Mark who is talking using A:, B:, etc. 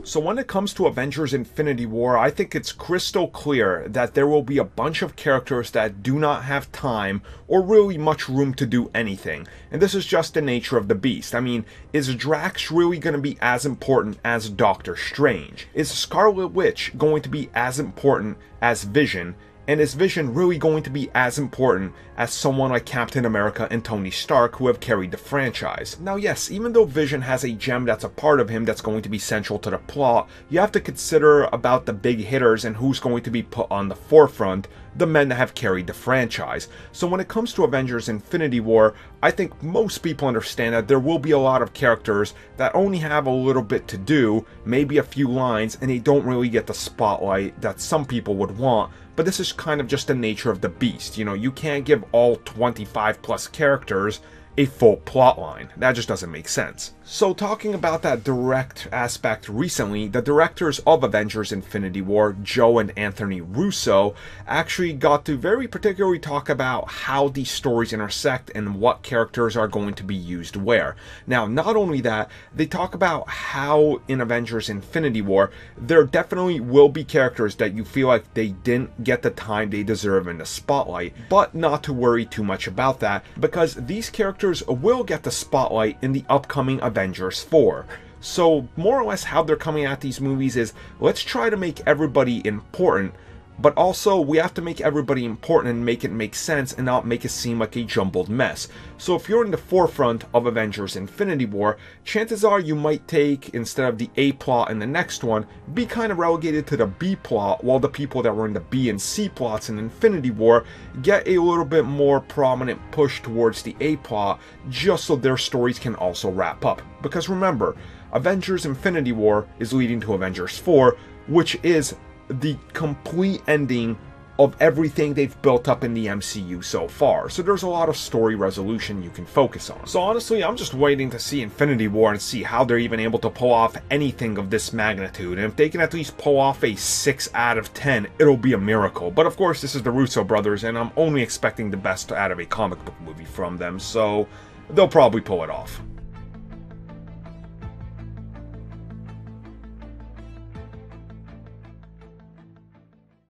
A: So when it comes to Avengers Infinity War, I think it's crystal clear that there will be a bunch of characters that do not have time or really much room to do anything. And this is just the nature of the beast. I mean, is Drax really going to be as important as Doctor Strange? Is Scarlet Witch going to be as important as Vision? And is Vision really going to be as important as someone like Captain America and Tony Stark, who have carried the franchise? Now yes, even though Vision has a gem that's a part of him that's going to be central to the plot, you have to consider about the big hitters and who's going to be put on the forefront, the men that have carried the franchise. So when it comes to Avengers Infinity War, I think most people understand that there will be a lot of characters that only have a little bit to do, maybe a few lines, and they don't really get the spotlight that some people would want. But this is kind of just the nature of the beast. You know, you can't give all 25 plus characters a full plot line. That just doesn't make sense. So talking about that direct aspect recently, the directors of Avengers Infinity War, Joe and Anthony Russo, actually got to very particularly talk about how these stories intersect and what characters are going to be used where. Now, not only that, they talk about how in Avengers Infinity War, there definitely will be characters that you feel like they didn't get the time they deserve in the spotlight, but not to worry too much about that, because these characters will get the spotlight in the upcoming Avengers 4. So more or less how they're coming at these movies is, let's try to make everybody important, but also we have to make everybody important and make it make sense and not make it seem like a jumbled mess. So if you're in the forefront of Avengers Infinity War, chances are you might take, instead of the A plot in the next one, be kind of relegated to the B plot, while the people that were in the B and C plots in Infinity War get a little bit more prominent push towards the A plot, just so their stories can also wrap up. Because remember, Avengers Infinity War is leading to Avengers 4, which is the complete ending of everything they've built up in the MCU so far. So there's a lot of story resolution you can focus on. So honestly, I'm just waiting to see Infinity War and see how they're even able to pull off anything of this magnitude. And if they can at least pull off a 6 out of 10, it'll be a miracle. But of course, this is the Russo brothers, and I'm only expecting the best out of a comic book movie from them, so they'll probably pull it off.